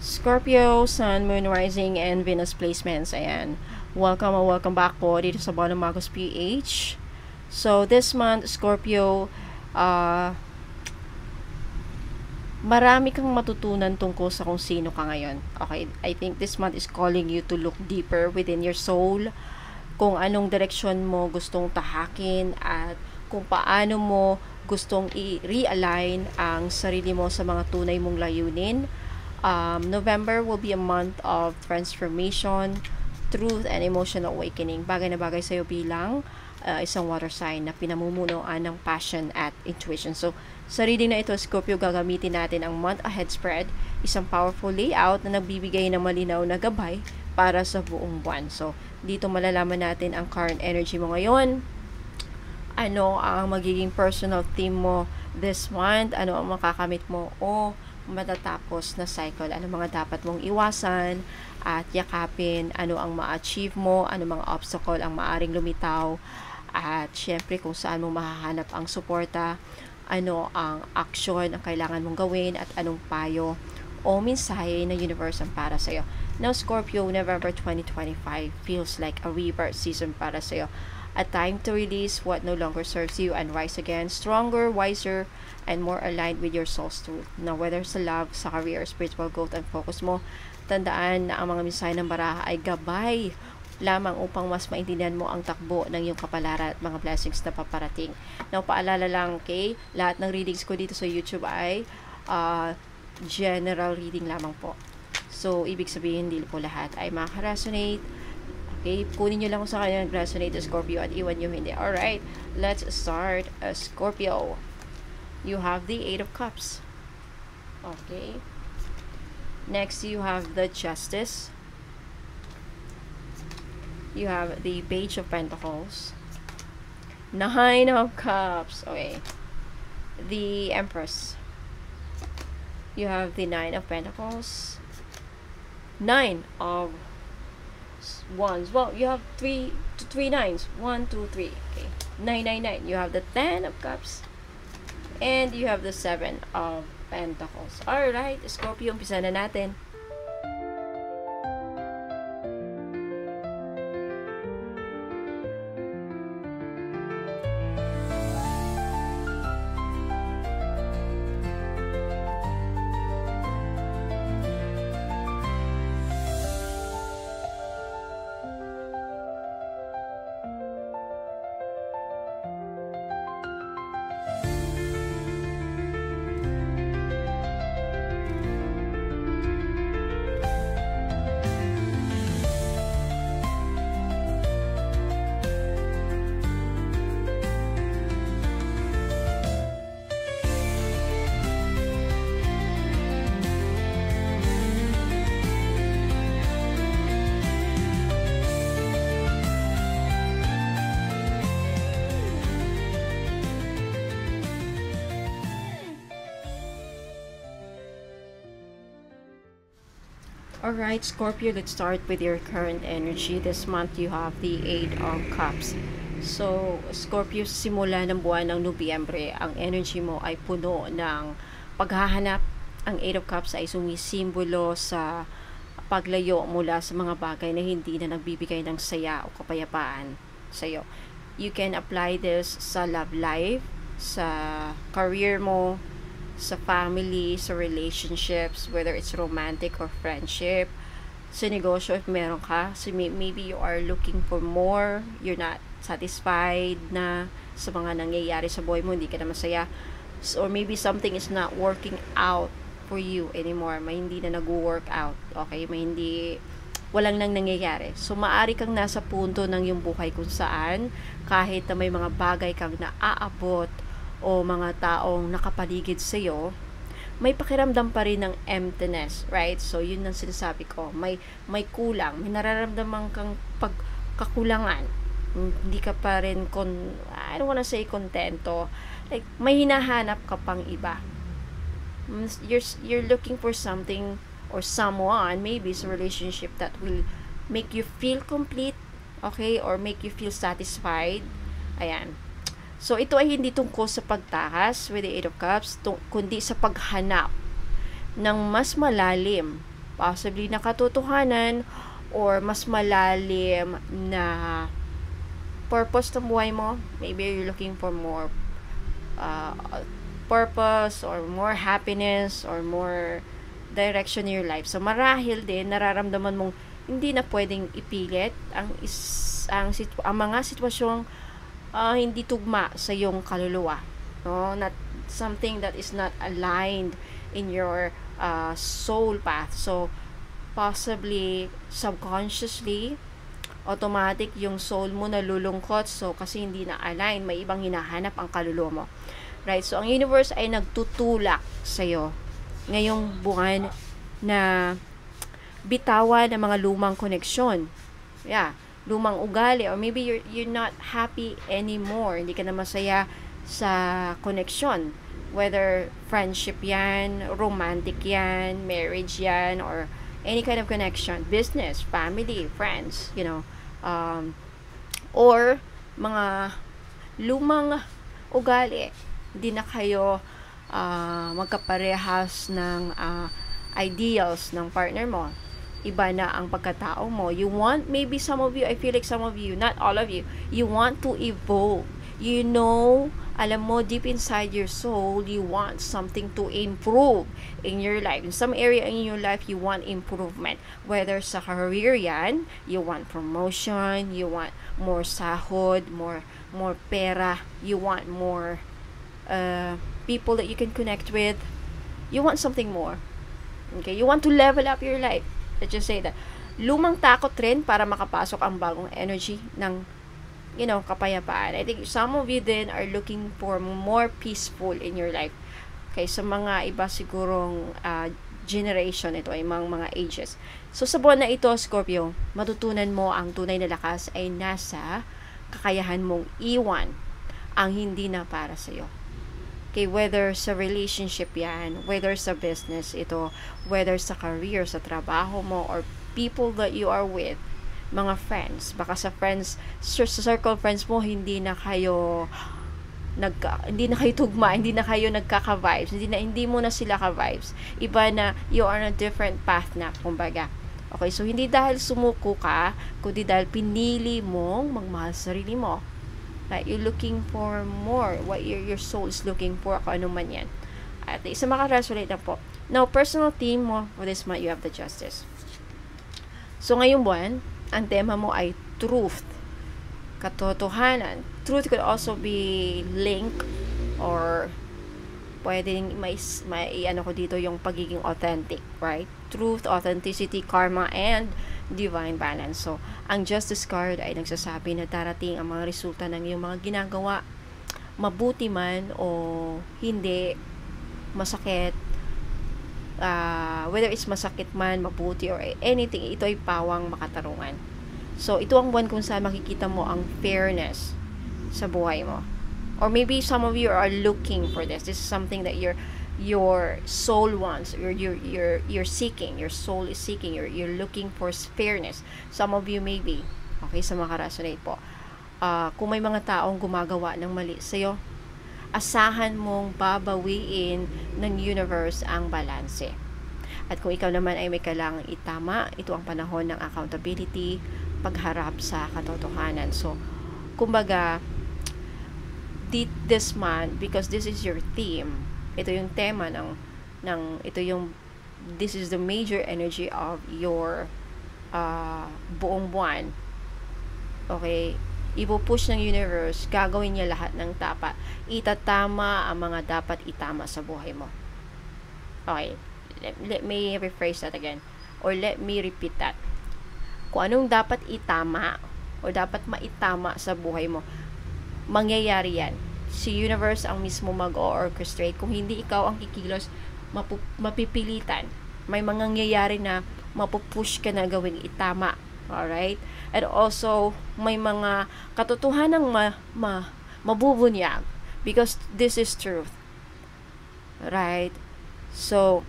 Scorpio, Sun, Moon, Rising, and Venus placements. Ayan. Welcome back po dito sa Bono Magos PH. So, this month, Scorpio, marami kang matutunan tungkol sa kung sino ka ngayon. Okay, I think this month is calling you to look deeper within your soul, kung anong direksyon mo gustong tahakin at kung paano mo gustong i-realign ang sarili mo sa mga tunay mong layunin. November will be a month of transformation, truth, and emotional awakening. Bagay na bagay sa'yo bilang isang water sign na pinamumunuan ng passion at intuition. So, sa reading na ito, Scorpio, gagamitin natin ang month ahead spread, isang powerful layout na nagbibigay ng malinaw na gabay para sa buong buwan. So, dito malalaman natin ang current energy mo ngayon, ano ang magiging personal theme mo this month, ano ang makakamit mo o matatapos na cycle, ano mga dapat mong iwasan at yakapin, ano ang ma-achieve mo, ano mga obstacle ang maaring lumitaw, at syempre kung saan mo mahahanap ang suporta, ano ang aksyon ang kailangan mong gawin, at anong payo o mensahe na universe ang para sa'yo. Now, Scorpio, November 2025 feels like a rebirth season para sa'yo. A time to release what no longer serves you and rise again, stronger, wiser, and more aligned with your soul's truth. Now, whether sa love, sa career, spiritual growth, and focus mo, tandaan na ang mga mensahe ng baraha ay gabay lamang upang mas maintindihan mo ang takbo ng iyong kapalaran at mga blessings na paparating. Now, paalala lang, okay, lahat ng readings ko dito sa YouTube ay general reading lamang po. So, ibig sabihin, hindi po lahat ay makaresonate. Okay, kunin nyo lang kung sa kanya nag-resonate Scorpio at iwan nyo hindi. Alright, let's start. Scorpio, you have the 8 of Cups. Okay. Next, you have the Justice. You have the Page of Pentacles. 9 of Cups. Okay. The Empress. You have the 9 of Pentacles. 9 of Wands. Well, you have three nines. 1, 2, 3. Okay. 9, 9, 9. You have the 10 of Cups. And you have the 7 of Pentacles. Alright, Scorpio, umpisa na natin. Alright, Scorpio, let's start with your current energy. This month, you have the 8 of Cups. So, Scorpio, sa simula ng buwan ng Nobyembre, ang energy mo ay puno ng paghahanap. Ang 8 of Cups ay sumisimbolo sa paglayo mula sa mga bagay na hindi na nagbibigay ng saya o kapayapaan sa'yo. You can apply this sa love life, sa career mo, sa family, sa relationships, whether it's romantic or friendship, sa negosyo if meron ka. So maybe you are looking for more, you're not satisfied na sa mga nangyayari sa buhay mo, hindi ka na masaya, or maybe something is not working out for you anymore, may hindi na nag-work out, okay, may hindi, walang nang nangyayari. So maari kang nasa punto ng iyong buhay kung saan kahit na may mga bagay kang naaabot o mga taong nakapaligid sa iyo, may pakiramdam pa rin ng emptiness, right? So yun ang sinasabi ko, may kulang, may nararamdaman kang pagkakulangan, hindi ka pa rin I don't wanna say kontento, like may hinahanap ka pang iba. You're looking for something or someone, maybe it's a relationship that will make you feel complete, okay, or make you feel satisfied. Ayan. So, ito ay hindi tungkol sa pagtakas with the 8 of Cups, kundi sa paghanap ng mas malalim possibly na katotohanan or mas malalim na purpose ng buhay mo. Maybe you're looking for more uh, purpose or more happiness or more direction in your life. So marahil din nararamdaman mong hindi na pwedeng ipilit ang mga sitwasyong hindi tugma sa iyong kaluluwa, no? Not something that is not aligned in your soul path. So possibly subconsciously automatic yung soul mo nalulungkot, so kasi hindi na align, may ibang hinahanap ang kaluluwa mo, right? So ang universe ay nagtutulak sa'yo ngayong buwan na bitawan ng mga lumang koneksyon, lumang ugali, or maybe you're not happy anymore, hindi ka na masaya sa connection, whether friendship yan, romantic yan, marriage yan, or any kind of connection, business, family, friends, or mga lumang ugali, hindi na kayo magkaparehas ng ideals ng partner mo. Iba na ang pagkatao mo. You want, maybe some of you, I feel like some of you, not all of you want to evolve. Alam mo, deep inside your soul, you want something to improve in your life. In some area in your life, you want improvement. Whether sa career yan, you want promotion, you want more sahod, more pera, you want more people that you can connect with. You want something more. Okay? You want to level up your life. Let's just say that. Lumang takot rin para makapasok ang bagong energy ng kapayapaan. I think some of you then are looking for more peaceful in your life. Okay, sa mga iba sigurong generation, ito ay mga ages. So sa buwan na ito, Scorpio, matutunan mo ang tunay na lakas ay nasa kakayahan mong iwan ang hindi na para sa'yo. Okay, whether sa relationship yan, whether sa business ito, whether sa career, sa trabaho mo, or people that you are with, mga friends, baka sa circle friends mo, hindi na kayo tugma, hindi na kayo nagkaka-vibes, hindi mo na sila ka-vibes. Iba na, you are on a different path na, kumbaga. Okay, so hindi dahil sumuko ka, kundi dahil pinili mong magmahal sa sarili mo. Like, you're looking for more, what your soul is looking for, kung ano man yan. At isa makaresonate na po. Now, personal theme mo for this month, you have the Justice. So, ngayong buwan, ang tema mo ay truth, katotohanan. Truth could also be link, or pwedeng may ko dito yung pagiging authentic, right? Truth, authenticity, karma, and divine balance. So, ang Justice card ay nagsasabi na darating ang mga resulta ng iyong mga ginagawa, mabuti man o hindi, masakit, whether it's masakit man, mabuti, or anything, ito ay pawang makatarungan. So, ito ang buwan kung saan makikita mo ang fairness sa buhay mo. Or maybe some of you are looking for this. This is something that your soul wants, you're seeking, your soul is seeking, you're looking for fairness. Some of you maybe, okay, sa mga resonate po. Kung may mga taong gumagawa ng mali sa'yo, asahan mong babawiin ng universe ang balanse. At kung ikaw naman ay may kailangang itama, ito ang panahon ng accountability, pagharap sa katotohanan. So, kumbaga, this month, because this is your theme, ito yung tema this is the major energy of your buong buwan. Okay, ipupush ng universe, gagawin niya lahat ng tama, itatama ang mga dapat itama sa buhay mo. Okay, let me rephrase that again, or let me repeat that. Kung anong dapat itama o dapat maitama sa buhay mo, mangyayari yan. Si universe ang mismo mag-o-orchestrate. Kung hindi ikaw ang kikilos, mapipilitan. May mga nangyayari na mapupush ka na gawing itama. Alright? And also, may mga katotohanang mabubunyag. Because this is truth. Right? So,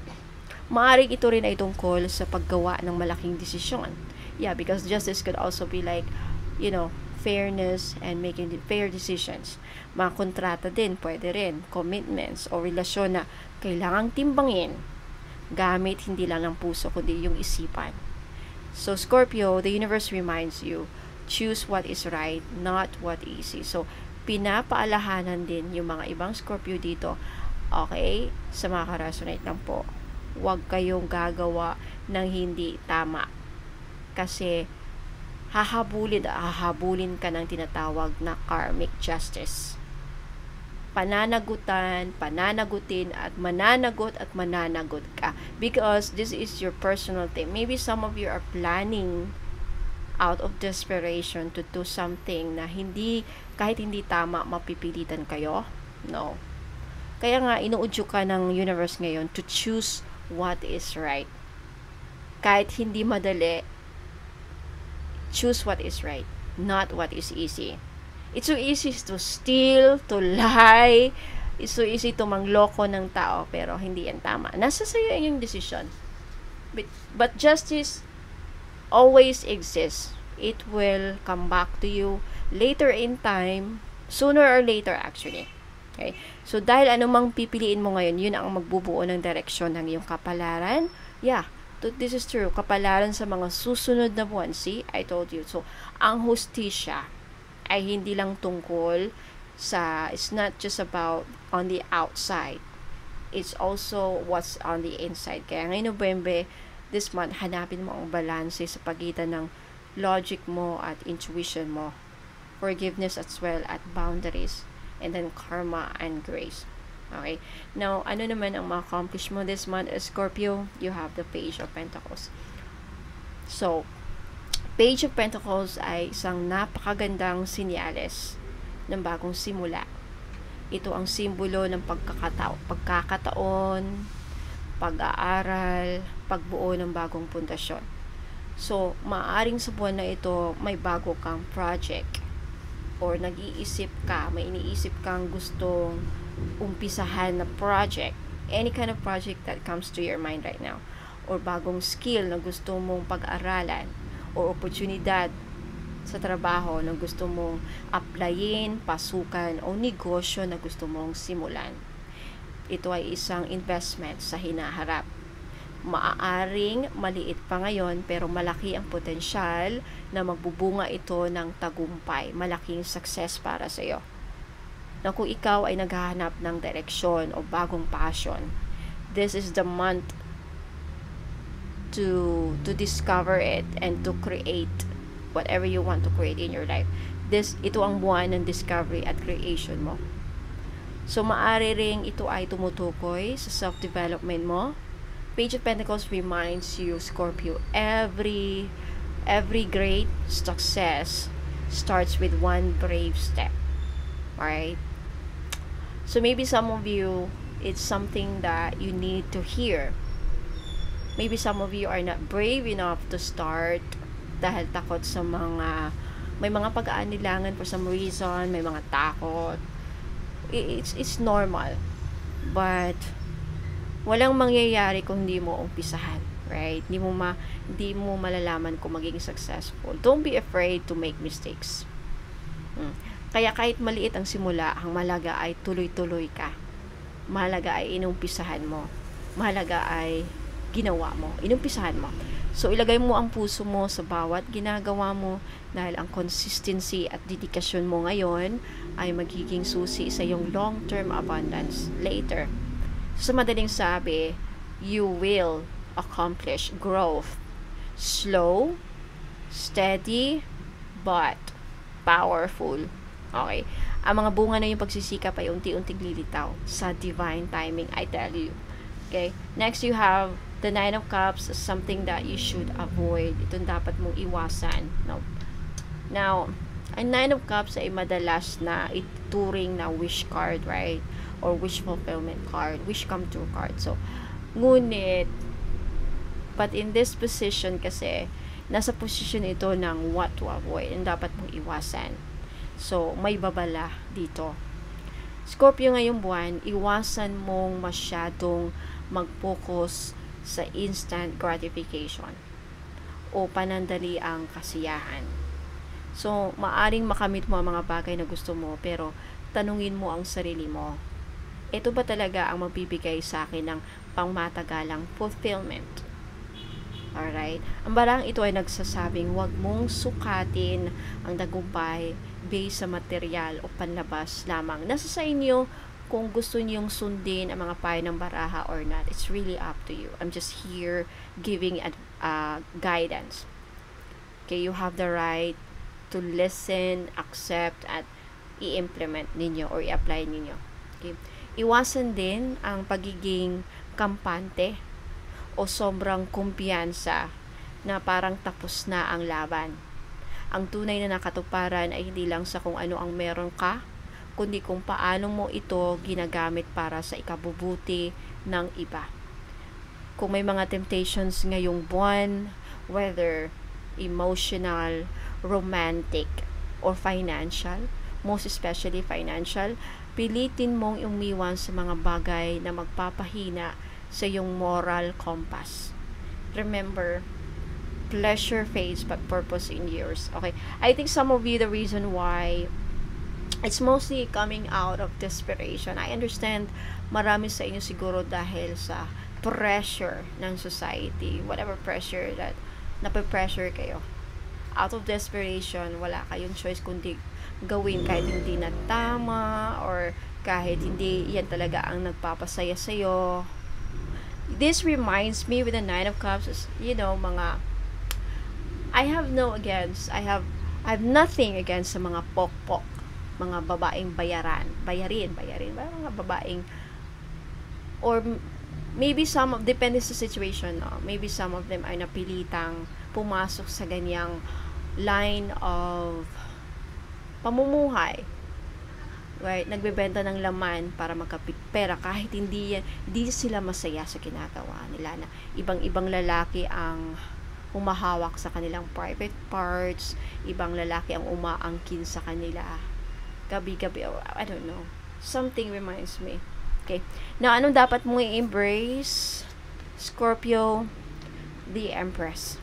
maaring ito rin ay tungkol sa paggawa ng malaking desisyon. Yeah, because justice could also be like, fairness and making fair decisions. Mga kontrata din, pwede rin, commitments o relasyon na kailangang timbangin gamit hindi lang ng puso, kundi yung isipan. So, Scorpio, the universe reminds you, choose what is right, not what easy. So, pinapaalahanan din yung mga ibang Scorpio dito, okay, sa mga ka-resonate lang po, huwag kayong gagawa ng hindi tama. Kasi, hahabulin ka ng tinatawag na karmic justice. Pananagutin, at mananagot ka. Because this is your personal thing. Maybe some of you are planning out of desperation to do something na kahit hindi tama, mapipilitan kayo. No. Kaya nga, inuudyo ka ng universe ngayon to choose what is right. Kahit hindi madali, choose what is right, not what is easy. It's so easy to steal, to lie. It's so easy to mangloko ng tao, pero hindi yan tama. Nasa sa'yo yung decision. But justice always exists. It will come back to you later in time, sooner or later actually. Okay? So, dahil anumang pipiliin mo ngayon, yun ang magbubuo ng direksyon ng iyong kapalaran. Yeah, this is true. Kapalaran sa mga susunod na buwan. See, I told you. So, ang hustisya ay hindi lang tungkol sa, it's not just about on the outside. It's also what's on the inside. Kaya ngayong November, this month, hanapin mo ang balance sa pagitan ng logic mo at intuition mo. Forgiveness as well at boundaries. And then karma and grace. Okay? Now, ano naman ang ma-accomplish mo this month as Scorpio? You have the Page of Pentacles. So, Page of Pentacles ay isang napakagandang sinyales ng bagong simula. Ito ang simbolo ng pagkakataon, pag-aaral, pagbuo ng bagong pundasyon. So, maaaring sa buwan na ito, may bago kang project or nag-iisip ka, may iniisip kang gustong umpisahan na project, any kind of project that comes to your mind right now, or bagong skill na gusto mong pag-aralan, o oportunidad sa trabaho na gusto mong applyin, pasukan, o negosyo na gusto mong simulan. Ito ay isang investment sa hinaharap. Maaaring maliit pa ngayon, pero malaki ang potensyal na magbubunga ito ng tagumpay. Malaking success para sa iyo. Na kung ikaw ay naghahanap ng direksyon o bagong passion, this is the month to discover it and to create whatever you want to create in your life. Ito ang buwan ng discovery at creation mo. So, maaari ring ito ay tumutukoy sa self-development mo. Page of Pentacles reminds you, Scorpio, every great success starts with one brave step. Alright? So, maybe some of you, it's something that you need to hear. Maybe some of you are not brave enough to start dahil takot sa may mga pag-aanilangan for some reason, may mga takot. It's normal. But, walang mangyayari kung hindi mo umpisahan. Right? Hindi mo malalaman kung magiging successful. Don't be afraid to make mistakes. Kaya kahit maliit ang simula, ang mahalaga ay tuloy-tuloy ka. Mahalaga ay inumpisahan mo. Mahalaga ay ginawa mo, inumpisahan mo. So, ilagay mo ang puso mo sa bawat ginagawa mo dahil ang consistency at dedikasyon mo ngayon ay magiging susi sa iyong long-term abundance later. So, sa madaling sabi, you will accomplish growth. Slow, steady, but powerful. Okay? Ang mga bunga na yung pagsisikap ay unti-unting lilitaw sa divine timing, I tell you. Okay? Next, you have the Nine of Cups, something that you should avoid. Itong dapat mong iwasan. No? Now, ang Nine of Cups ay madalas na ituring na wish card, right? Or wish fulfillment card, wish come true card. So, ngunit, but in this position kasi, nasa position ito ng what to avoid and dapat mong iwasan. So, may babala dito. Scorpio ngayong buwan, iwasan mong masyadong mag-focus sa instant gratification o panandali ang kasiyahan. So, maaring makamit mo ang mga bagay na gusto mo, pero tanungin mo ang sarili mo, ito ba talaga ang magbibigay sa akin ng pangmatagalang fulfillment. Alright? Ang barang ito ay nagsasabing huwag mong sukatin ang tagumpay based sa material o panlabas lamang. Nasa sa inyo kung gusto niyong sundin ang mga payo ng baraha or not. It's really up to you. I'm just here giving guidance. Okay, you have the right to listen, accept, at i-implement ninyo or i-apply ninyo. Okay? Iwasan din ang pagiging kampante o sobrang kumpiyansa na parang tapos na ang laban. Ang tunay na nakatuparan ay hindi lang sa kung ano ang meron ka, kundi kung paano mo ito ginagamit para sa ikabubuti ng iba. Kung may mga temptations ngayong buwan, whether emotional, romantic, or financial, most especially financial, pilitin mong umiwan sa mga bagay na magpapahina sa iyong moral compass. Remember, pleasure fades but purpose endures. Okay, I think some of you, the reason why it's mostly coming out of desperation. I understand marami sa inyo siguro dahil sa pressure ng society, whatever pressure that nape-pressure kayo. Out of desperation, wala kayong choice kundi gawin kahit hindi na tama or kahit hindi yan talaga ang nagpapasaya sa'yo. This reminds me with the Nine of Cups is, mga I have nothing against sa mga pokpok, mga babaeng bayarin, mga babaeng, or maybe depende sa situation, no? Maybe some of them ay napilitang pumasok sa ganyang line of pamumuhay. Right? Nagbebenta ng laman para magkapera kahit hindi sila masaya sa ginagawa nila, na ibang lalaki ang humahawak sa kanilang private parts, ibang lalaki ang umaangkin sa kanila gabi-gabi, I don't know, something reminds me. Okay, now anong dapat mong i-embrace, Scorpio? The Empress.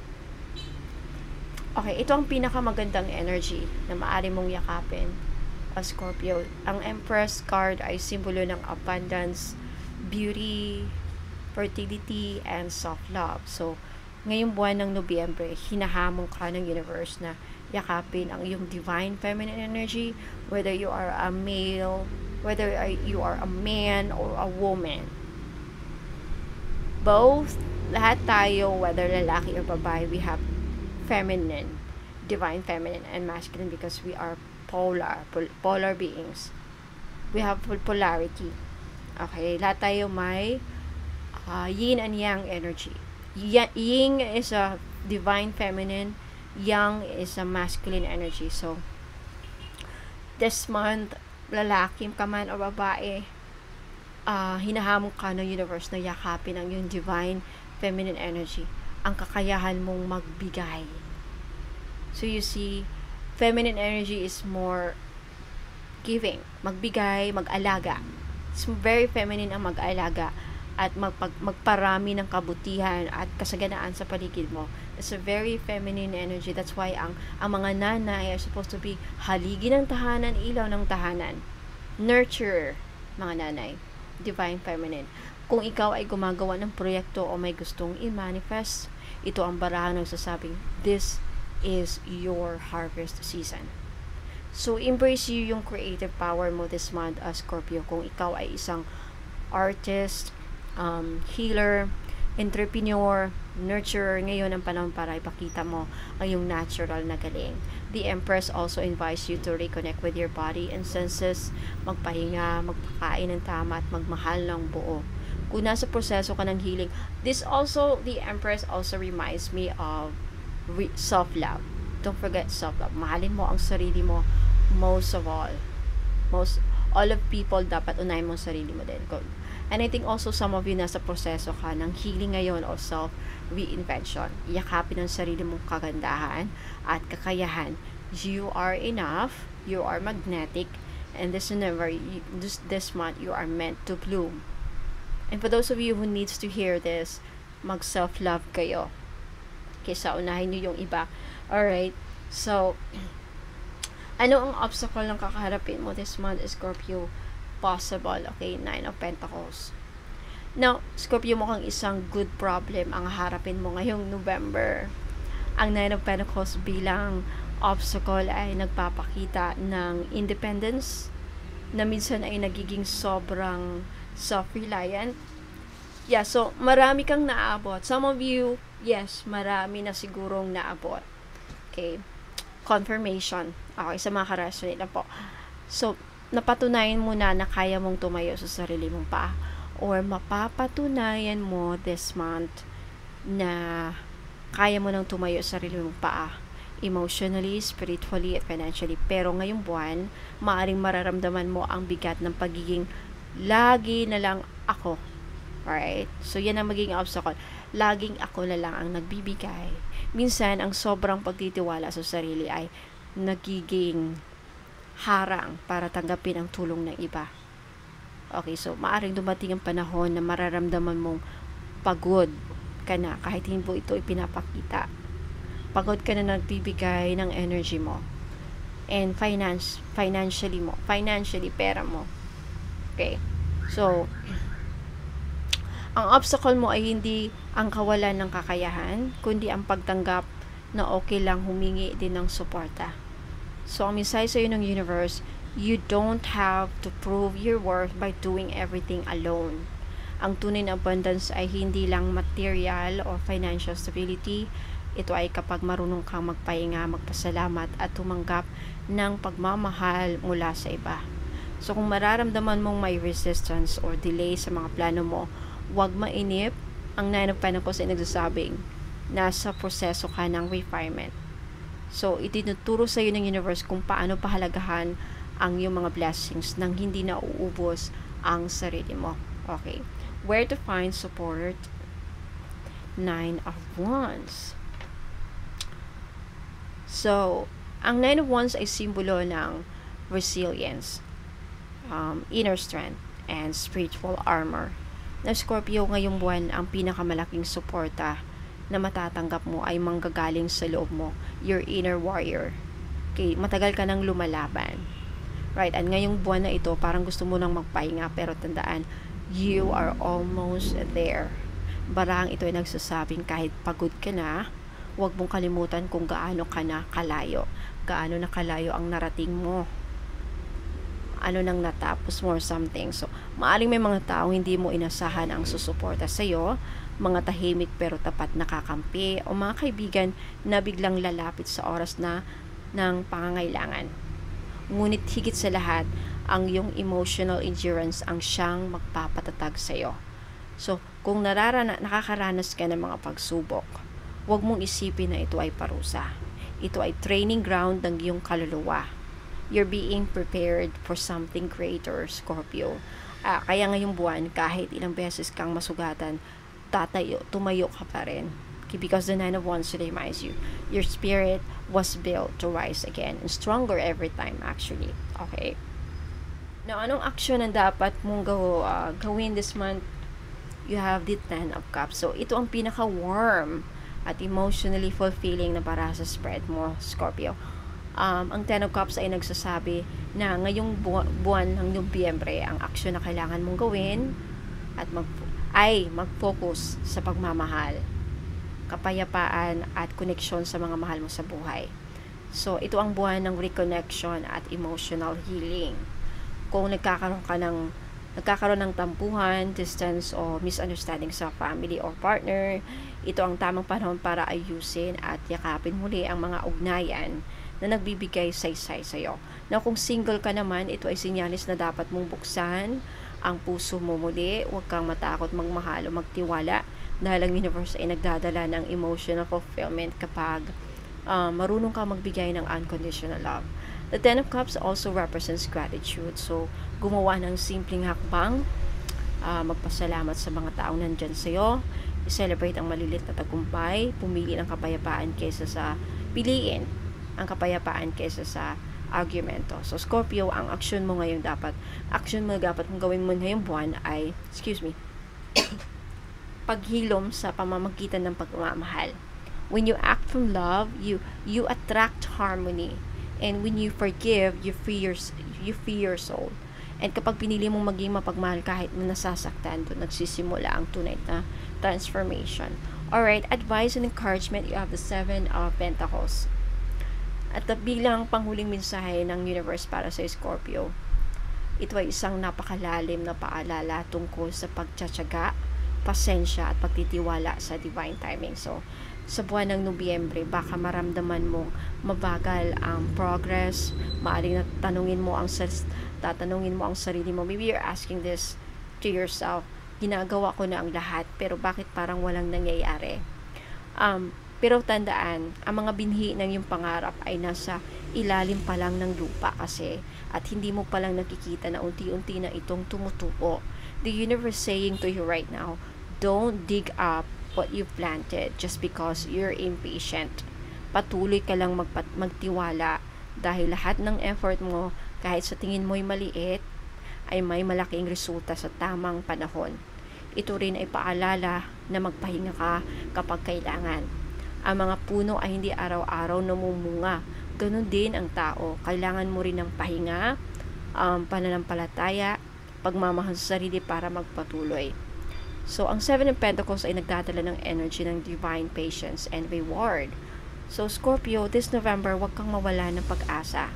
Okay, ito ang pinakamagandang energy na maaari mong yakapin, Scorpio. Ang Empress card ay simbolo ng abundance, beauty, fertility, and self-love. So, ngayong buwan ng Nobyembre, hinahamon ka ng universe na yakapin ang iyong divine feminine energy, whether you are a male, whether you are a man or a woman. Both, lahat tayo, whether lalaki or babae, we have feminine, divine feminine and masculine, because we are polar beings. We have polarity. Okay, lahat tayo may yin and yang energy. Yin is a divine feminine, yang is a masculine energy. So, this month, lalaki ka man o babae, hinahamon ka ng universe na yakapin ang yung divine feminine energy, ang kakayahan mong magbigay. So, you see, feminine energy is more giving, magbigay, mag-alaga. It's very feminine ang mag-alaga at magparami ng kabutihan at kasaganaan sa paligid mo. It's a very feminine energy. That's why ang mga nanay are supposed to be haligi ng tahanan, ilaw ng tahanan. Nurturer, mga nanay. Divine feminine. Kung ikaw ay gumagawa ng proyekto o may gustong i-manifest, ito ang barahan ng sasabing, this is your harvest season. So, embrace yung creative power mo this month, Scorpio. Kung ikaw ay isang artist, healer, entrepreneur, nurturer, ngayon ang panahon para ipakita mo ang yung natural na galing. The Empress also invites you to reconnect with your body and senses, magpahinga, magpakain ng tama at magmahal ng buo. Kung nasa proseso ka ng healing, the Empress also reminds me of self-love. Don't forget self-love. Mahalin mo ang sarili mo most of all. All of people, dapat unahin mo ang sarili mo din. And I think also some of you nasa proseso ka ng healing ngayon o self-reinvention. Iyakapin ang sarili mong kagandahan at kakayahan. You are enough. You are magnetic. And this month, you are meant to bloom. And for those of you who needs to hear this, mag-self-love kayo kaysa unahin nyo yung iba. Alright, so ano ang obstacle ng kakaharapin mo this month, Scorpio? Possible, okay, 9 of Pentacles. Now, Scorpio, mukhang isang good problem ang harapin mo ngayong November. Ang Nine of Pentacles bilang obstacle ay nagpapakita ng independence na minsan ay nagiging sobrang self-reliant. Yeah, so marami kang naabot. Some of you, yes, marami na sigurong naabot. Okay. Confirmation. Okay, sa mga ka-resonate na po. So, napatunayan mo na kaya mong tumayo sa sarili mong paa. Or mapapatunayan mo this month na kaya mo nang tumayo sa sarili mong paa. Emotionally, spiritually, at financially. Pero ngayong buwan, maaaring mararamdaman mo ang bigat ng pagiging lagi na lang ako. Alright? So, yan ang magiging obstacle. Laging ako na lang ang nagbibigay. Minsan, ang sobrang pagtitiwala sa sarili ay nagiging harang para tanggapin ang tulong ng iba. Okay, so maaring dumating ang panahon na mararamdaman mong pagod ka na kahit hindi mo ito ipinapakita. Pagod ka na nagbibigay ng energy mo. And financially, pera mo. Okay. So, ang obstacle mo ay hindi ang kawalan ng kakayahan, kundi ang pagtanggap na okay lang humingi din ng suporta. So, ang mensahe sa'yo ng universe, you don't have to prove your worth by doing everything alone. Ang tunay na abundance ay hindi lang material or financial stability. Ito ay kapag marunong kang magpahinga, magpasalamat at tumanggap ng pagmamahal mula sa iba. So, kung mararamdaman mong may resistance or delay sa mga plano mo, huwag mainip. Ang Nine of Pentacles ay nagsasabing nasa proseso ka ng refinement. So, itinuturo sa iyo ng universe kung paano pahalagahan ang iyong mga blessings nang hindi na uubos ang sarili mo. Okay. Where to find support? Nine of Wands. So, ang Nine of Wands ay simbolo ng resilience, inner strength, and spiritual armor. Na Scorpio, ngayong buwan, ang pinakamalaking suporta na matatanggap mo ay manggagaling sa loob mo, your inner warrior. Okay, matagal ka nang lumalaban. Right, and ngayong buwan na ito, parang gusto mo nang magpahinga, pero tandaan, you are almost there. Barang ito ay nagsasabing kahit pagod ka na, huwag mong kalimutan kung gaano ka na kalayo. Gaano na kalayo ang narating mo. Ano nang natapos mo or something. So, maaring may mga taong hindi mo inasahan ang susuporta sa'yo, mga tahimik pero tapat na kakampi, o mga kaibigan na biglang lalapit sa oras na ng pangangailangan. Ngunit higit sa lahat, ang iyong emotional endurance ang siyang magpapatatag sa'yo. So, kung nakakaranas ka ng mga pagsubok, huwag mong isipin na ito ay parusa. Ito ay training ground ng iyong kaluluwa. You're being prepared for something greater, Scorpio. Kaya ngayong buwan, kahit ilang beses kang masugatan, tumayo ka pa rin. Because the Nine of Wands reminds you, your spirit was built to rise again and stronger every time, actually. Okay? Now, anong action ang dapat mong gawin this month? You have the Ten of Cups. So, ito ang pinaka-warm at emotionally fulfilling na para sa spread mo, Scorpio. Ang Ten of Cups ay nagsasabi na ngayong buwan ng Nobyembre, ang action na kailangan mong gawin at mag-focus sa pagmamahal, kapayapaan at koneksyon sa mga mahal mo sa buhay. So, ito ang buwan ng reconnection at emotional healing. Kung nagkakaroon ng tampuhan, distance o misunderstanding sa family or partner, ito ang tamang panahon para ayusin at yakapin muli ang mga ugnayan na nagbibigay saysay sa'yo. Na kung single ka naman, ito ay sinyalis na dapat mong buksan ang puso mo muli. Huwag kang matakot magmahal o magtiwala dahil ang universe ay nagdadala ng emotional fulfillment kapag marunong ka magbigay ng unconditional love. The Ten of Cups also represents gratitude. So, gumawa ng simpleng hakbang, magpasalamat sa mga taong nandyan sa'yo, i-celebrate ang malilit na tagumpay, piliin ang kapayapaan kaysa sa argumento. So, Scorpio, ang action mo dapat mong gawin mo ngayong buwan ay, paghilom sa pamamagitan ng pagmamahal. When you act from love, you attract harmony. And when you forgive, you free your soul. And kapag pinili mong maging mapagmahal kahit na nasasaktan, doon nagsisimula ang tunay na transformation. Alright, advice and encouragement, you have the 7 of Pentacles. At bilang panghuling mensahe ng universe para sa Scorpio, ito ay isang napakalalim na paalala tungkol sa pagtsatsaga, pasensya at pagtitiwala sa divine timing. So, sa buwan ng Nobyembre, baka maramdaman mong mabagal ang progress. Maaring tatanungin mo ang sarili mo. Maybe you're asking this to yourself. Ginagawa ko na ang lahat, pero bakit parang walang nangyayari? Pero tandaan, ang mga binhi ng iyong pangarap ay nasa ilalim pa lang ng lupa kasi, at hindi mo pa lang nakikita na unti-unti na itong tumutubo. The universe saying to you right now, don't dig up what you planted just because you're impatient. Patuloy ka lang magtiwala dahil lahat ng effort mo, kahit sa tingin mo'y maliit, ay may malaking resulta sa tamang panahon. Ito rin ay paalala na magpahinga ka kapag kailangan. Ang mga puno ay hindi araw-araw namumunga. Ganon din ang tao. Kailangan mo rin ng pahinga, pananampalataya, pagmamahal sa sarili para magpatuloy. So, ang 7 of Pentacles ay nagdadala ng energy ng divine patience and reward. So, Scorpio, this November, huwag kang mawala ng pag-asa.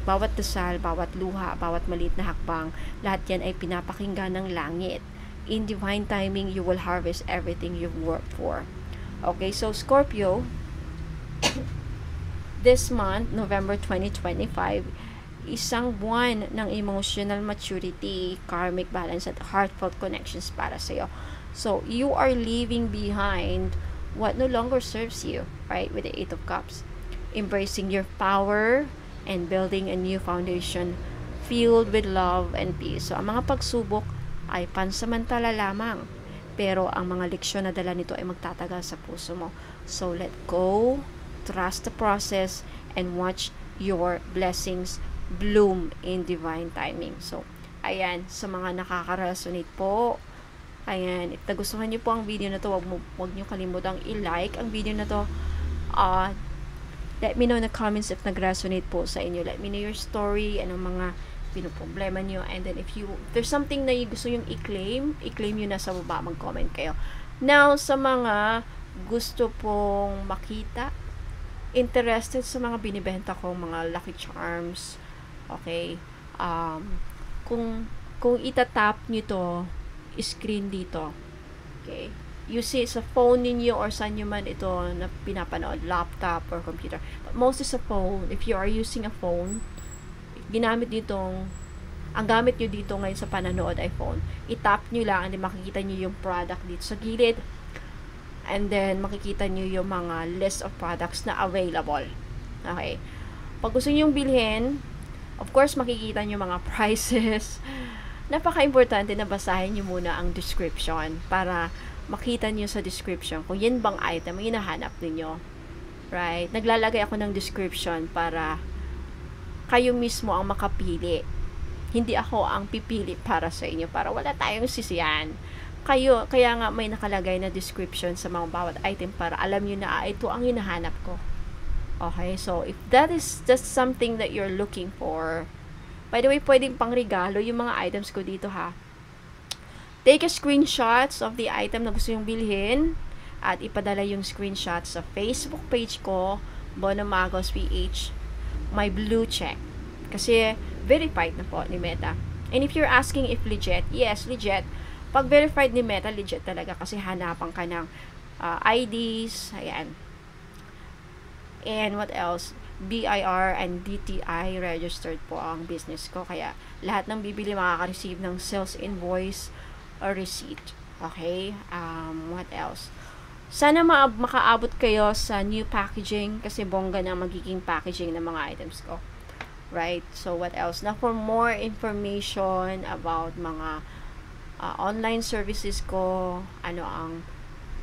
Bawat dasal, bawat luha, bawat maliit na hakbang, lahat yan ay pinapakinggan ng langit. In divine timing, you will harvest everything you've worked for. Okay, so Scorpio, this month, November 2025, isang buwan ng emotional maturity, karmic balance, at heartfelt connections para sa'yo. So, you are leaving behind what no longer serves you, right? With the 8 of Cups. Embracing your power and building a new foundation filled with love and peace. So, ang mga pagsubok ay pansamantala lamang. Pero ang mga leksyon na dala nito ay magtatagal sa puso mo. So, let go, trust the process, and watch your blessings bloom in divine timing. So, ayan, sa mga nakaka-resonate po, ayan, if nagustuhan niyo po ang video na to, wag niyo kalimutang i-like ang video na to. Let me know in the comments if nag-resonate po sa inyo. Let me know your story, anong mga pinoproblema nyo, and then if there's something na gusto yung i-claim nyo na sa baba, mag-comment kayo. Now, sa mga gusto pong makita, interested sa mga binibenta ko, mga Lucky Charms, okay, kung itatap nyo to, screen dito, okay, you see sa phone ninyo or saan nyo man ito na pinapanood, laptop or computer, but mostly sa phone. If you are using a phone, ang gamit nyo dito ngayon sa pananood ay phone, itap nyo lang, and then makikita nyo yung product dito sa gilid, and then makikita nyo yung mga list of products na available. Okay, pag gusto nyo yung bilhin, of course makikita nyo mga prices. Napaka-importante na basahin nyo muna ang description para makita nyo sa description kung yan bang item ang hinahanap ninyo, right? Naglalagay ako ng description para kayo mismo ang makapili. Hindi ako ang pipili para sa inyo, para wala tayong sisiyan. Kaya nga may nakalagay na description sa mga bawat item para alam nyo na ito ang hinahanap ko. Okay, so if that is just something that you're looking for, by the way, pwedeng pang regalo yung mga items ko dito ha. Take a screenshots of the item na gusto yung bilhin at ipadala yung screenshots sa Facebook page ko, Bono Magos PH, my blue check. Kasi verified na po ni Meta. And if you're asking if legit, yes, legit. Pag verified ni Meta, legit talaga kasi hanapan ka ng IDs, ayan. And what else? BIR and DTI registered po ang business ko. Kaya lahat ng bibili makaka-receive ng sales invoice or receipt. Okay? What else? Sana makaabot kayo sa new packaging kasi bongga na magiging packaging ng mga items ko. Right? So, what else? Now, for more information about mga online services ko, ano ang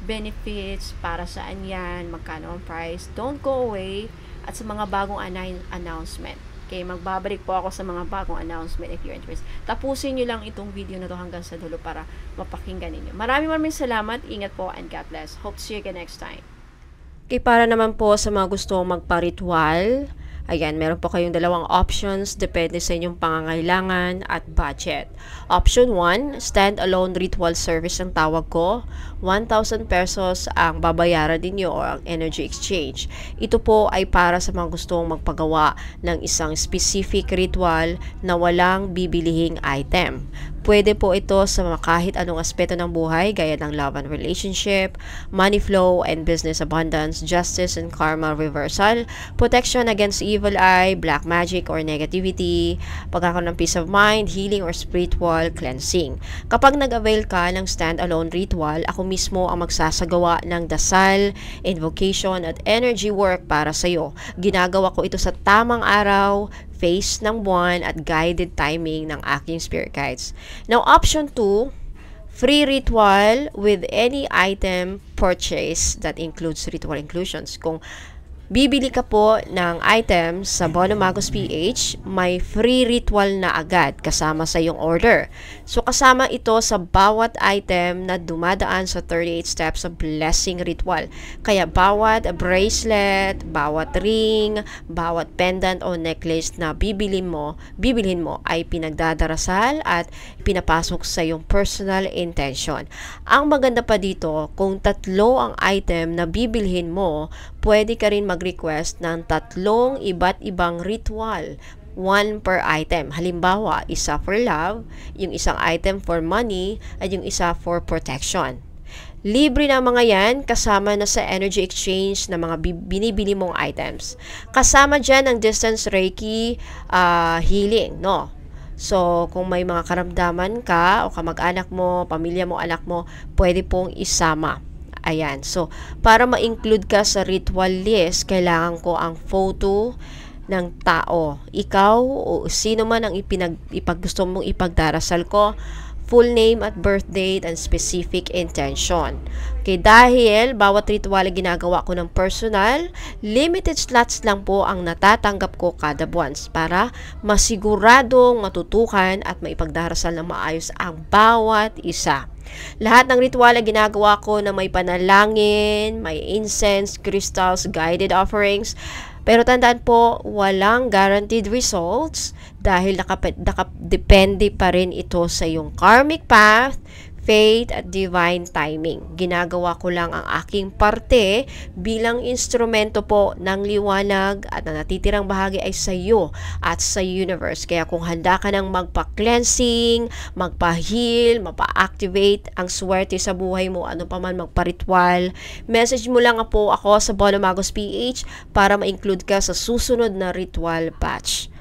benefits, para saan yan, magkano ang price, don't go away. At sa mga bagong announcement. Okay, magbabalik po ako sa mga bagong announcement if you're interested. Tapusin nyo lang itong video na to hanggang sa dulo para mapakinggan ninyo. Maraming salamat. Ingat po and God bless. Hope to see you again next time. Okay, para naman po sa mga gustong magpa-ritual, Ayan, meron po kayong dalawang options, depende sa inyong pangangailangan at budget. Option 1, stand-alone ritual service ang tawag ko. 1,000 pesos ang babayaran ninyo o ang energy exchange. Ito po ay para sa mga gustong magpagawa ng isang specific ritual na walang bibilihing item. Pwede po ito sa mga kahit anong aspeto ng buhay gaya ng love and relationship, money flow and business abundance, justice and karma reversal, protection against evil eye, black magic or negativity, pagkakaroon ng peace of mind, healing or spiritual cleansing. Kapag nag-avail ka ng stand-alone ritual, ako mismo ang magsasagawa ng dasal, invocation at energy work para sa iyo. Ginagawa ko ito sa tamang araw, phase ng buwan at guided timing ng aking spirit guides. Now, option 2, free ritual with any item purchase that includes ritual inclusions. Kung bibili ka po ng item sa Bono Magos PH, may free ritual na agad kasama sa iyong order. So, kasama ito sa bawat item na dumadaan sa 38 steps of blessing ritual. Kaya bawat bracelet, bawat ring, bawat pendant o necklace na bibilhin mo ay pinagdadarasal at pinapasok sa iyong personal intention. Ang maganda pa dito, kung tatlo ang item na bibilhin mo, pwede ka rin mag-request ng 3 iba't ibang ritual, 1 per item. Halimbawa, isa for love, yung isang item for money, at yung isa for protection. Libre na mga yan, kasama na sa energy exchange na mga binibili mong items. Kasama dyan ang distance Reiki healing, no? So, kung may mga karamdaman ka o kamag-anak mo, pamilya mo, anak mo, pwede pong isama. Ayan. So, para ma-include ka sa ritual list, kailangan ko ang photo ng tao. Ikaw o sino man ang gusto mong ipagdarasal ko, full name at birth date and specific intention. Okay, dahil bawat ritual ay ginagawa ko ng personal, limited slots lang po ang natatanggap ko kada buwan para masiguradong matutukan at maipagdarasal ng maayos ang bawat isa. Lahat ng ritual ay ginagawa ko na may panalangin, may incense, crystals, guided offerings. Pero tandaan po, walang guaranteed results dahil depende pa rin ito sa iyong karmic path, faith at divine timing. Ginagawa ko lang ang aking parte bilang instrumento po ng liwanag at ang natitirang bahagi ay sa iyo at sa universe. Kaya kung handa ka ng magpa-cleansing, magpa-heal, mapa-activate ang swerte sa buhay mo, ano pa man magpa-ritual, message mo lang po ako sa Bono Magos PH para ma-include ka sa susunod na ritual batch.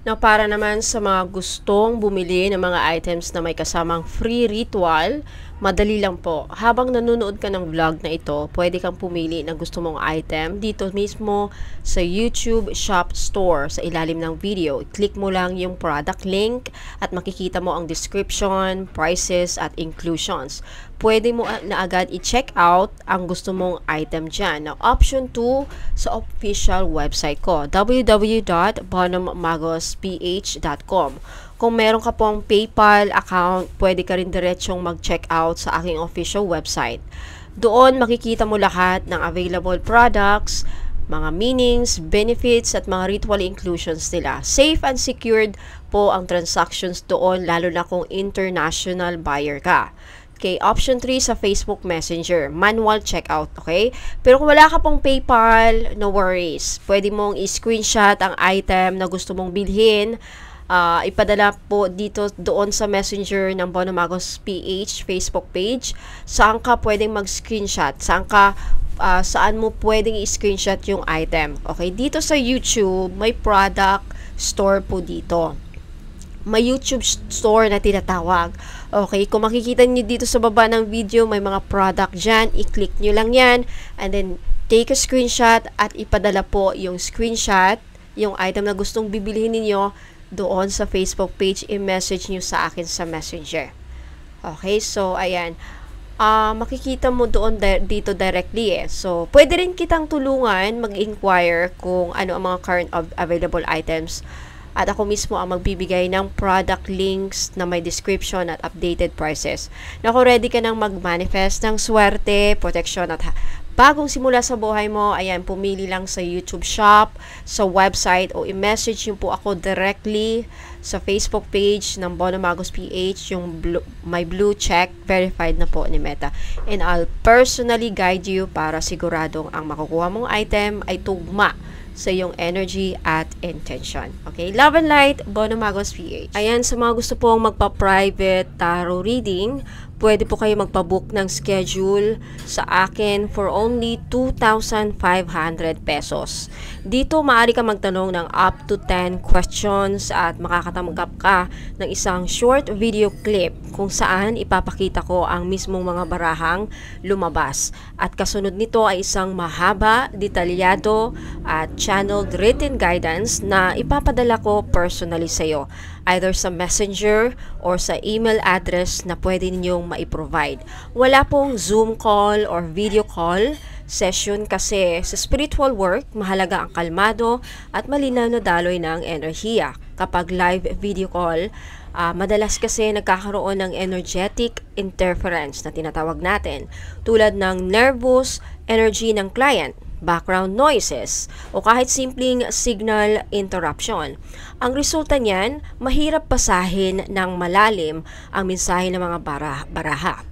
Now, para naman sa mga gustong bumili ng mga items na may kasamang free ritual, madali lang po. Habang nanonood ka ng vlog na ito, pwede kang pumili ng gusto mong item dito mismo sa YouTube Shop Store sa ilalim ng video. Click mo lang yung product link at makikita mo ang description, prices at inclusions. Pwede mo na agad i-check out ang gusto mong item dyan. Now, option 2 sa official website ko, www.bonomagosph.com. Kung meron ka pong PayPal account, pwede ka rin diretsyong mag-check out sa aking official website. Doon makikita mo lahat ng available products, mga meanings, benefits at mga ritual inclusions nila. Safe and secured po ang transactions doon, lalo na kung international buyer ka. Okay, option 3 sa Facebook Messenger, manual checkout, okay? Pero kung wala ka pong PayPal, no worries. Pwede mong i-screenshot ang item na gusto mong bilhin, ipadala po dito doon sa Messenger ng Bono Magos PH Facebook page. Saan ka pwedeng mag-screenshot? Saan mo pwedeng i-screenshot yung item? Okay, dito sa YouTube, may product store po dito. May YouTube store na tinatawag. Okay, kung makikita niyo dito sa baba ng video, may mga product dyan. I-click nyo lang yan. And then, take a screenshot at ipadala po yung screenshot, yung item na gustong bibilihin ninyo doon sa Facebook page. I-message nyo sa akin sa Messenger. Okay, so, ayan. Makikita mo doon dito directly eh. So, pwede rin kitang tulungan mag-inquire kung ano ang mga current available items. At ako mismo ang magbibigay ng product links na may description at updated prices. Na kung ready ka nang mag-manifest ng swerte, protection at bagong simula sa buhay mo, ayan, pumili lang sa YouTube Shop, sa website, o i-message nyo po ako directly sa Facebook page ng Bono Magos PH, yung my blue check, verified na po ni Meta. And I'll personally guide you para siguradong ang makukuha mong item ay tugma sa iyong energy at intention. Okay? Love and Light, Bono Magos PH. Ayan, sa mga gusto pong magpa-private tarot reading, pwede po kayo magpa-book ng schedule sa akin for only 2,500 pesos. Dito, maaari ka magtanong ng up to 10 questions at makakatanggap ka ng isang short video clip kung saan ipapakita ko ang mismong mga barahang lumabas. At kasunod nito ay isang mahaba, detalyado at channeled written guidance na ipapadala ko personally sa iyo, either sa messenger or sa email address na pwede ninyong ma-provide. Wala pong Zoom call or video call session kasi sa spiritual work, mahalaga ang kalmado at malinaw na daloy ng enerhiya. Kapag live video call, madalas kasi nagkakaroon ng energetic interference na tinatawag natin, tulad ng nervous energy ng client, background noises, o kahit simpleng signal interruption. Ang resulta niyan, mahirap basahin ng malalim ang mensahe ng mga baraha.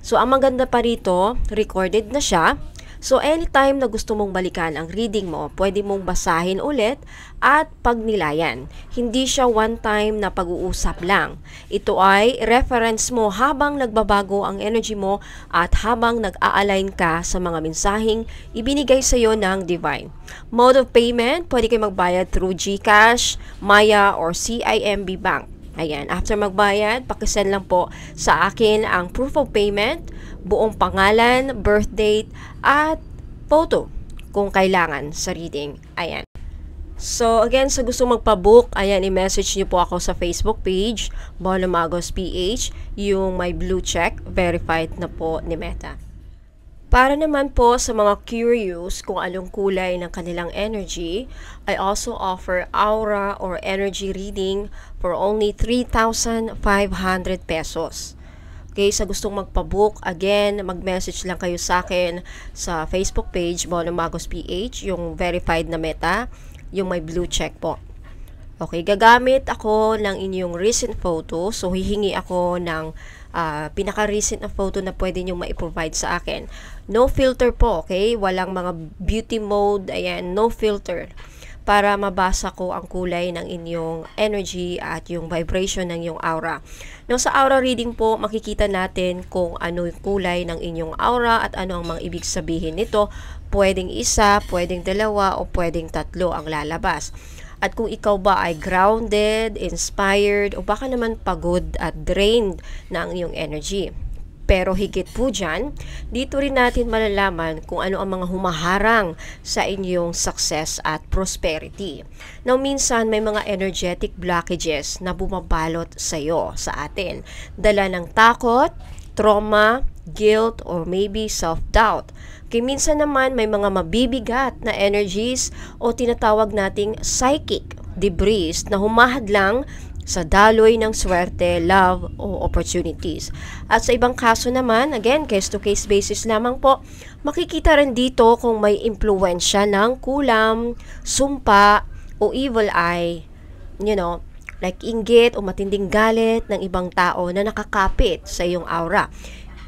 So, ang maganda pa rito, recorded na siya. So, anytime na gusto mong balikan ang reading mo, pwede mong basahin ulit at pagnilayan. Hindi siya one time na pag-uusap lang. Ito ay reference mo habang nagbabago ang energy mo at habang nag-a-align ka sa mga mensaheng ibinigay sa iyo ng Divine. Mode of payment, pwede kayo magbayad through GCash, Maya, or CIMB Bank. Ayan, after magbayad, pakisend lang po sa akin ang proof of payment, buong pangalan, birth date, at photo kung kailangan sa reading. Ayan. So, again, sa gusto magpabook, ayan, i-message niyo po ako sa Facebook page, Bono Magos PH, yung my blue check, verified na po ni Meta. Para naman po sa mga curious kung anong kulay ng kanilang energy, I also offer aura or energy reading for only 3,500 pesos. Okay, sa gustong magpabook, again, mag-message lang kayo sa akin sa Facebook page, Bono Magos PH, yung verified na Meta, yung may blue check po. Okay, gagamit ako ng inyong recent photo, so hihingi ako ng pinaka-recent na photo na pwede nyo ma-provide sa akin. No filter po, okay? Walang mga beauty mode, ayan, no filter. Para mabasa ko ang kulay ng inyong energy at yung vibration ng inyong aura. Now, sa aura reading po, makikita natin kung ano yung kulay ng inyong aura at ano ang mga ibig sabihin nito. Pwedeng isa, pwedeng dalawa, o pwedeng tatlo ang lalabas. At kung ikaw ba ay grounded, inspired, o baka naman pagod at drained na ang iyong energy. Pero higit po dyan, dito rin natin malalaman kung ano ang mga humaharang sa inyong success at prosperity. Now, minsan may mga energetic blockages na bumabalot sa iyo, sa atin. Dala ng takot, trauma, guilt, or maybe self-doubt. Kaya minsan naman may mga mabibigat na energies o tinatawag nating psychic debris na humahadlang sa daloy ng swerte, love, o opportunities. At sa ibang kaso naman, again, case-to-case basis lamang po, makikita rin dito kung may impluensya ng kulam, sumpa, o evil eye, like inggit o matinding galit ng ibang tao na nakakapit sa iyong aura.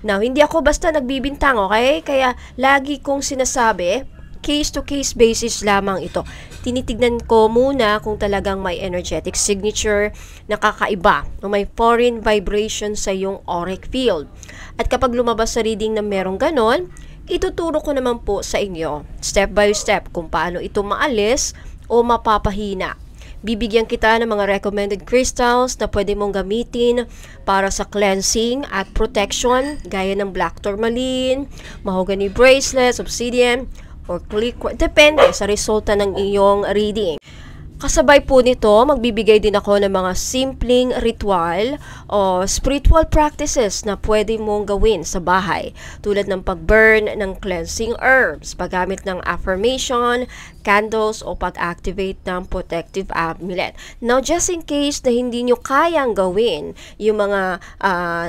Now, hindi ako basta nagbibintang, okay? Kaya lagi kong sinasabi, case-to-case basis lamang ito. Tinitignan ko muna kung talagang may energetic signature na kakaiba o may foreign vibration sa iyong auric field. At kapag lumabas sa reading na merong ganon, ituturo ko naman po sa inyo, step by step, kung paano ito maalis o mapapahina. Bibigyan kita ng mga recommended crystals na pwede mong gamitin para sa cleansing at protection, gaya ng black tourmaline, mahogany bracelets, obsidian, or click, depende sa resulta ng iyong reading. Kasabay po nito, magbibigay din ako ng mga simpleng ritual o spiritual practices na pwede mong gawin sa bahay, tulad ng pag-burn ng cleansing herbs, paggamit ng affirmation, candles, o pag-activate ng protective amulet. Now, just in case na hindi nyo kayang gawin yung mga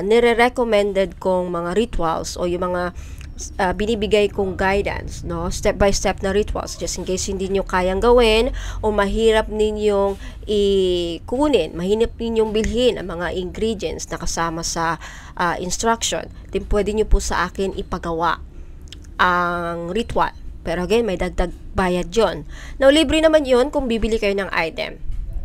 nire-recommended kong mga rituals o yung mga binibigay kong guidance, no? Step by step na rituals, just in case hindi nyo kayang gawin o mahirap ninyong ikunin, mahirap ninyong bilhin ang mga ingredients na kasama sa instruction, then pwede nyo po sa akin ipagawa ang ritual. Pero again, may dagdag bayad yon. Now, libre naman yon kung bibili kayo ng item.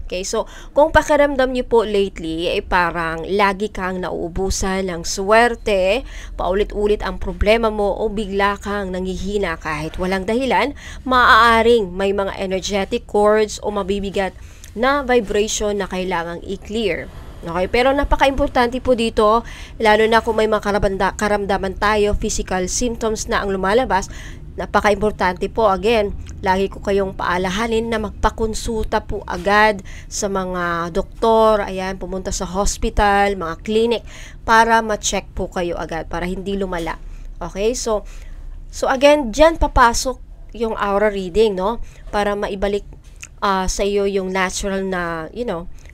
Okay, so kung pakiramdam niyo po lately ay parang lagi kang nauubusan ng swerte, paulit-ulit ang problema mo o bigla kang nanghihina kahit walang dahilan, maaaring may mga energetic cords o mabibigat na vibration na kailangang i-clear. Okay, pero napaka-importante po dito, lalo na kung may mga karamdaman tayo, physical symptoms na ang lumalabas, napaka-importante po, again, lagi ko kayong paalahanin na magpakonsulta po agad sa mga doktor, ayan, pumunta sa hospital, mga clinic, para ma-check po kayo agad, para hindi lumala. Okay, so again, dyan papasok yung aura reading, no? Para maibalik sa iyo yung natural na,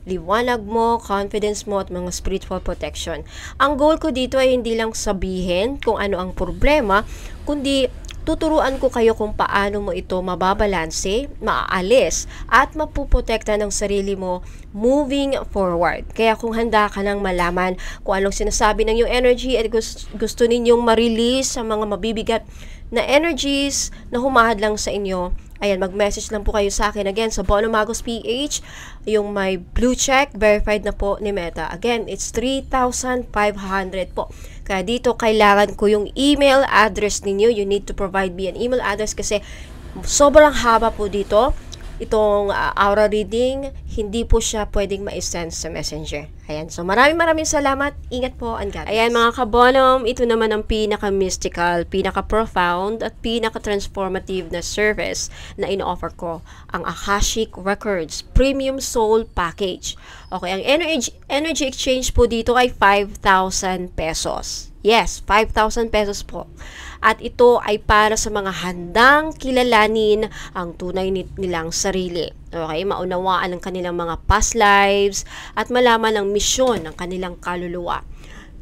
liwanag mo, confidence mo, at mga spiritual protection. Ang goal ko dito ay hindi lang sabihin kung ano ang problema, kundi tuturuan ko kayo kung paano mo ito mababalanse, maaalis, at mapuprotekta ng sarili mo moving forward. Kaya kung handa ka nang malaman kung anong sinasabi ng yung energy at gusto ninyong ma-release sa mga mabibigat na energies na humahadlang sa inyo, ayan, mag-message lang po kayo sa akin. Again, sa Bono Magos PH, yung may blue check, verified na po ni Meta. Again, it's 3,500 po. Kaya dito, kailangan ko yung email address ninyo. You need to provide me an email address kasi sobrang haba po dito. Itong aura reading, hindi po siya pwedeng ma-send sa messenger. Ayan, so maraming salamat. Ingat po, and God bless. Ayan mga kabonom, ito naman ang pinaka-mystical, pinaka-profound, at pinaka-transformative na service na in-offer ko, ang Akashic Records Premium Soul Package. Okay, ang energy exchange po dito ay 5,000 pesos. Yes, 5,000 pesos po. At ito ay para sa mga handang kilalanin ang tunay nilang sarili. Okay, maunawaan ang kanilang mga past lives at malaman ang misyon ng kanilang kaluluwa.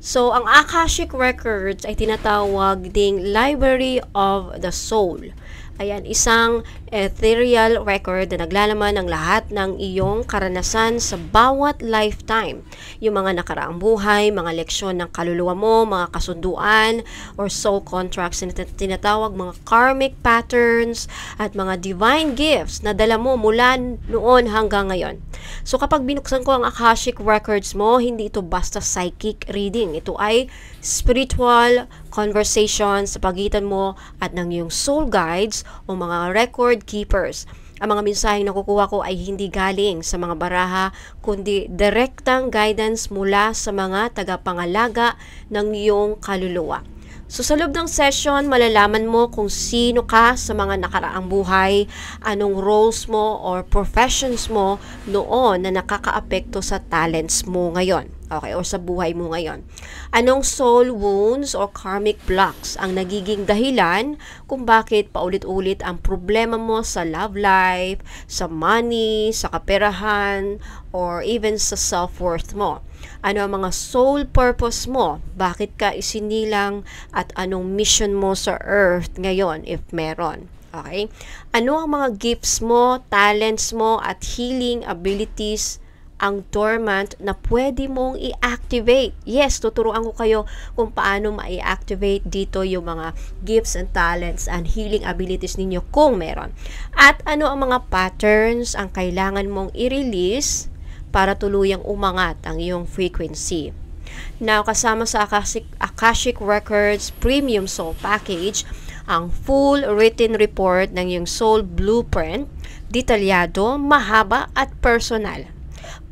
So, ang Akashic Records ay tinatawag ding Library of the Soul. Ayan, isang ethereal record na naglalaman ng lahat ng iyong karanasan sa bawat lifetime. Yung mga nakaraang buhay, mga leksyon ng kaluluwa mo, mga kasunduan or soul contracts na tinatawag, mga karmic patterns at mga divine gifts na dala mo mula noon hanggang ngayon. So kapag binuksan ko ang Akashic Records mo, hindi ito basta psychic reading. Ito ay spiritual conversation sa pagitan mo at ng iyong soul guides o mga record keepers. Ang mga mensaheng nakukuha ko ay hindi galing sa mga baraha, kundi direktang guidance mula sa mga tagapangalaga ng iyong kaluluwa. So sa loob ng session, malalaman mo kung sino ka sa mga nakaraang buhay, anong roles mo or professions mo noon na nakakaapekto sa talents mo ngayon. Okay, o sa buhay mo ngayon. Anong soul wounds or karmic blocks ang nagiging dahilan kung bakit paulit-ulit ang problema mo sa love life, sa money, sa kaperahan, or even sa self-worth mo. Ano ang mga soul purpose mo? Bakit ka isinilang at anong mission mo sa earth ngayon if meron? Okay? Ano ang mga gifts mo, talents mo, at healing abilities ang dormant na pwede mong i-activate? Yes, tuturuan ko kayo kung paano ma-i-activate dito yung mga gifts and talents and healing abilities ninyo kung meron. At ano ang mga patterns ang kailangan mong i-release para tuluyang umangat ang iyong frequency. Now, kasama sa Akashic Records Premium Soul Package, ang full written report ng iyong soul blueprint, detalyado, mahaba at personal.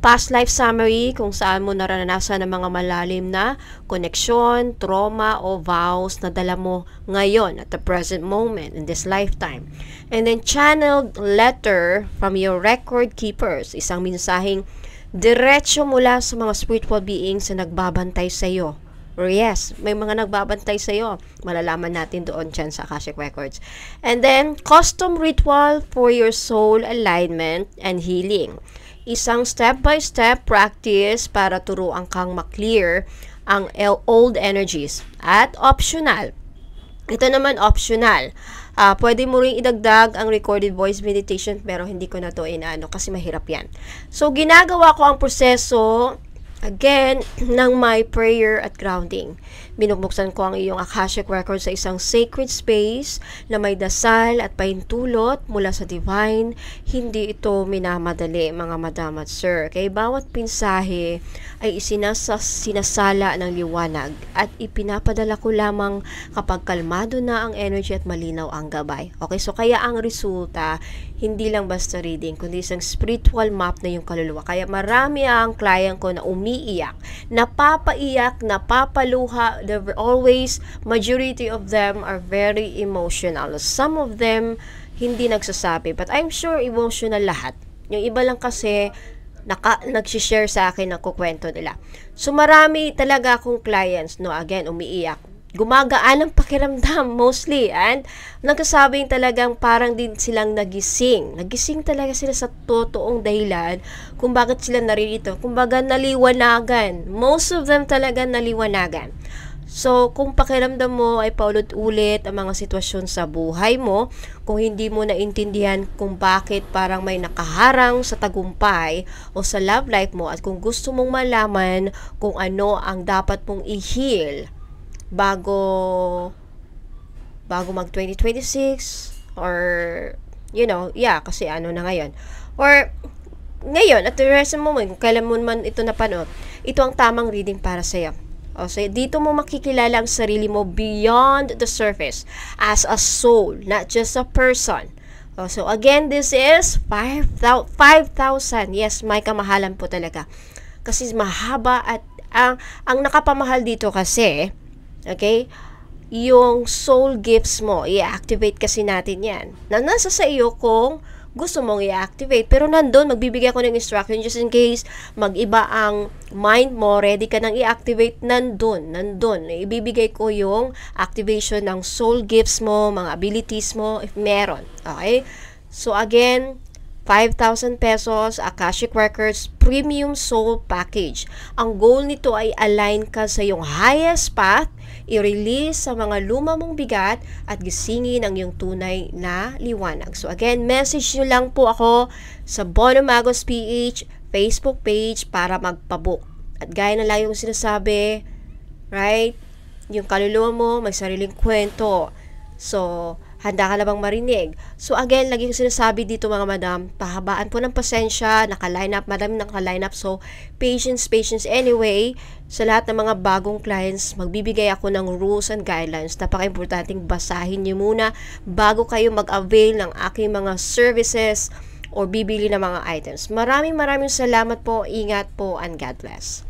Past life summary kung saan mo naranasan ng mga malalim na koneksyon, trauma o vows na dala mo ngayon at the present moment in this lifetime. And then channeled letter from your record keepers, isang mensaheng diretso mula sa mga spiritual beings na nagbabantay sa iyo. Or yes, may mga nagbabantay sa iyo. Malalaman natin doon dyan sa Akashic Records. And then custom ritual for your soul alignment and healing. Isang step-by-step practice para turuan kang maklear ang old energies. At optional, Ito naman optional. Pwede mo ring idagdag ang recorded voice meditation pero hindi ko na to inaano kasi mahirap yan. So, ginagawa ko ang proseso again ng my prayer at grounding. Binubuksan ko ang iyong Akashic record sa isang sacred space na may dasal at pahintulot mula sa divine. Hindi ito minamadali, mga madam at sir. Kaya bawat pinsahe ay sinasala ng liwanag at ipinapadala ko lamang kapag kalmado na ang energy at malinaw ang gabay. Okay, so kaya ang resulta, hindi lang basta reading, kundi isang spiritual map na yung kaluluwa. Kaya marami ang client ko na umiiyak, napapaiyak, napapaluha. Always, majority of them are very emotional. Some of them, hindi nagsasabi. But I'm sure emotional lahat. Yung iba lang kasi, nagsishare sa akin ng kukwento nila. So, marami talaga akong clients, no, again, umiiyak. Gumagaan ang pakiramdam mostly, and nagkasabing talagang parang din silang nagising. Nagising talaga sila sa totoong dahilan kung bakit sila naririto. Kumbaga naliwanagan. Most of them talaga naliwanagan. So, kung pakiramdam mo ay paulit-ulit ang mga sitwasyon sa buhay mo, kung hindi mo naintindihan kung bakit parang may nakaharang sa tagumpay o sa love life mo, at kung gusto mong malaman kung ano ang dapat mong i-heal bago mag 2026 or kasi ano na ngayon, or ngayon at the rest of moment, kung kailan mo man ito napanood, ito ang tamang reading para sa'yo. So, dito mo makikilala ang sarili mo beyond the surface as a soul, not just a person. So, again, this is 5,000. Yes, may kamahalan po talaga. Kasi mahaba at ang nakapamahal dito kasi, okay, yung soul gifts mo, i-activate kasi natin yan. Nasa sa iyo kung gusto mong i-activate. Pero nandun, magbibigay ako ng instruction just in case mag-iba ang mind mo, ready ka nang i-activate, nandun. Ibibigay ko yung activation ng soul gifts mo, mga abilities mo, if meron. Okay? So again, 5,000 pesos, Akashic Records Premium Soul Package. Ang goal nito ay align ka sa iyong highest path, i-release sa mga luma mong bigat, at gisingin ang iyong tunay na liwanag. So again, message nyo lang po ako sa Bono Magos PH Facebook page para magpabook. At gaya na lang yung sinasabi, right? Yung kaluluwa mo, may sariling kwento. So, handa ka na bang marinig? So again, lagi ko sinasabi dito mga madam, pahabaan po ng pasensya, naka-line up, madami naka-line up. So, patience anyway. Sa lahat ng mga bagong clients, magbibigay ako ng rules and guidelines. Napaka-importanting basahin niyo muna bago kayo mag-avail ng aking mga services or bibili ng mga items. Maraming salamat po, ingat po, and God bless.